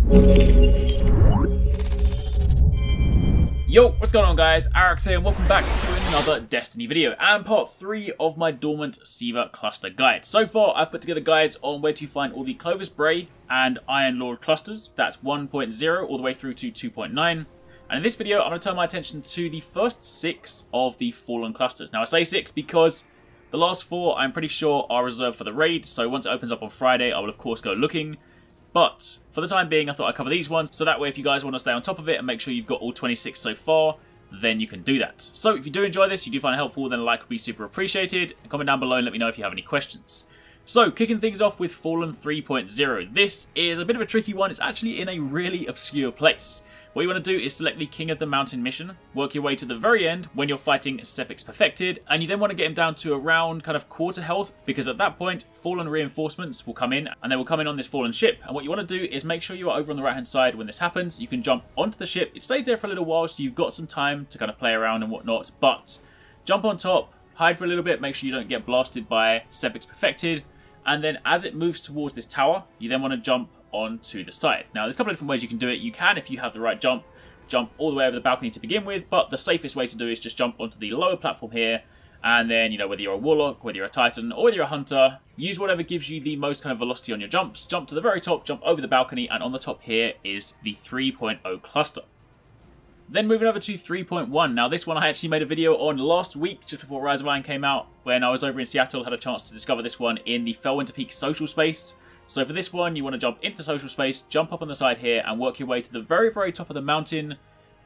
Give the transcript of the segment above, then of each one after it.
Yo, what's going on guys? Arekkz here and welcome back to another Destiny video and part 3 of my Dormant SIVA cluster guide. So far I've put together guides on where to find all the Clovis Bray and Iron Lord clusters. That's 1.0 all the way through to 2.9. And in this video I'm going to turn my attention to the first 6 of the Fallen clusters. Now I say 6 because the last 4 I'm pretty sure are reserved for the raid, so once it opens up on Friday I will of course go looking. But for the time being, I thought I'd cover these ones, so that way if you guys want to stay on top of it and make sure you've got all 26 so far, then you can do that. So if you do enjoy this, you do find it helpful, then a like would be super appreciated. Comment down below and let me know if you have any questions. So, kicking things off with Fallen 3.0. This is a bit of a tricky one. It's actually in a really obscure place. What you want to do is select the King of the Mountain mission, work your way to the very end when you're fighting S-ATAIII Perfected, and you then want to get him down to around kind of quarter health, because at that point, Fallen reinforcements will come in, and they will come in on this Fallen ship, and what you want to do is make sure you are over on the right hand side when this happens. You can jump onto the ship, it stays there for a little while, so you've got some time to kind of play around and whatnot, but jump on top, hide for a little bit, make sure you don't get blasted by S-ATAIII Perfected, and then as it moves towards this tower, you then want to jump onto the side. Now there's a couple of different ways you can do it. You can, if you have the right jump all the way over the balcony to begin with, but the safest way to do is just jump onto the lower platform here, and then, you know, whether you're a Warlock, whether you're a Titan, or whether you're a Hunter, use whatever gives you the most kind of velocity on your jumps, jump to the very top, jump over the balcony, and on the top here is the 3.0 cluster. Then moving over to 3.1. Now this one I actually made a video on last week, just before Rise of Iron came out, when I was over in Seattle, had a chance to discover this one in the FELWINTER Peak social space. So for this one, you want to jump into the social space, jump up on the side here, and work your way to the very, very top of the mountain,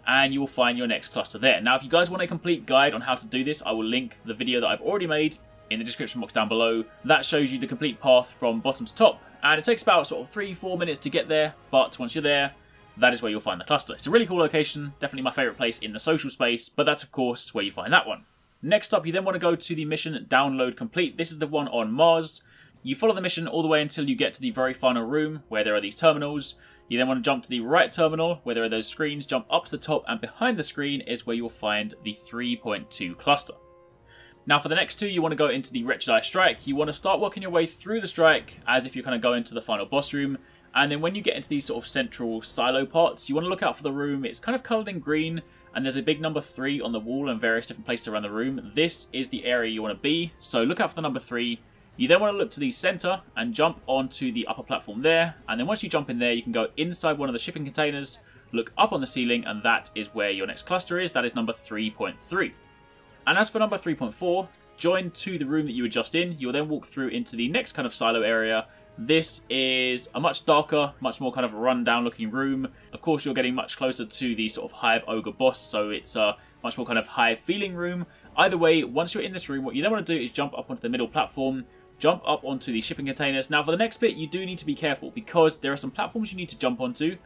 and you will find your next cluster there. Now, if you guys want a complete guide on how to do this, I will link the video that I've already made in the description box down below. That shows you the complete path from bottom to top, and it takes about sort of 3-4 minutes to get there, but once you're there, that is where you'll find the cluster. It's a really cool location, definitely my favourite place in the social space, but that's of course where you find that one. Next up, you then want to go to the mission Download Complete. This is the one on Mars. You follow the mission all the way until you get to the very final room where there are these terminals. You then want to jump to the right terminal where there are those screens, jump up to the top, and behind the screen is where you'll find the 3.2 cluster. Now for the next 2, you want to go into the Wretched Strike. You want to start working your way through the strike as if you're kind of going to the final boss room. And then when you get into these sort of central silo parts, you want to look out for the room. It's kind of coloured in green, and there's a big number 3 on the wall and various different places around the room. This is the area you want to be, so look out for the number 3. You then want to look to the center and jump onto the upper platform there, and then once you jump in there, you can go inside one of the shipping containers, look up on the ceiling, and that is where your next cluster is. That is number 3.3. And as for number 3.4, join to the room that you were just in. You will then walk through into the next kind of silo area. This is a much darker, much more kind of run-down looking room. Of course, you're getting much closer to the sort of Hive Ogre boss, so it's a much more kind of Hive-feeling room. Either way, once you're in this room, what you then want to do is jump up onto the middle platform, jump up onto the shipping containers. Now for the next bit, you do need to be careful because there are some platforms you need to jump onto,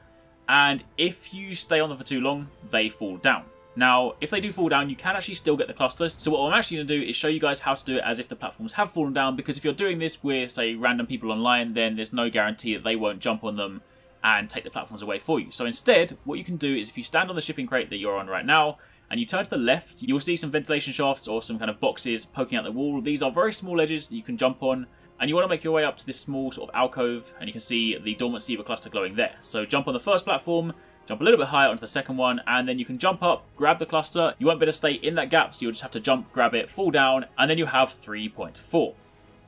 and if you stay on them for too long, they fall down. Now, if they do fall down, you can actually still get the clusters. So what I'm actually going to do is show you guys how to do it as if the platforms have fallen down, because if you're doing this with, say, random people online, then there's no guarantee that they won't jump on them and take the platforms away for you. So instead, what you can do is if you stand on the shipping crate that you're on right now, and you turn to the left, you'll see some ventilation shafts or some kind of boxes poking out the wall. These are very small ledges that you can jump on, and you want to make your way up to this small sort of alcove, and you can see the Dormant SIVA cluster glowing there. So jump on the first platform, jump a little bit higher onto the second one, and then you can jump up, grab the cluster. You won't be able to stay in that gap, so you'll just have to jump, grab it, fall down, and then you have 3.4.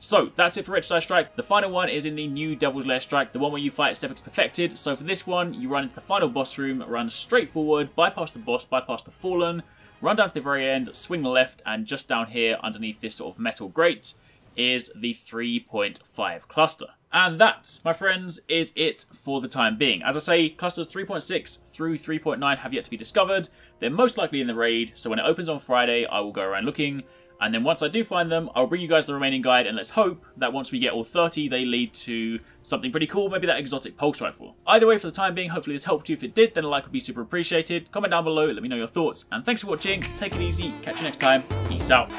So that's it for Wretched Strike. The final one is in the new Devil's Lair Strike, the one where you fight S-ATAIII Perfected. So for this one, you run into the final boss room, run straight forward, bypass the boss, bypass the Fallen, run down to the very end, swing left, and just down here underneath this sort of metal grate is the 3.5 cluster. And that, my friends, is it for the time being. As I say, clusters 3.6 through 3.9 have yet to be discovered. They're most likely in the raid, so when it opens on Friday, I will go around looking. And then once I do find them, I'll bring you guys the remaining guide, and let's hope that once we get all 30, they lead to something pretty cool, maybe that exotic pulse rifle. Either way, for the time being, hopefully this helped you. If it did, then a like would be super appreciated. Comment down below, let me know your thoughts, and thanks for watching. Take it easy, catch you next time, peace out.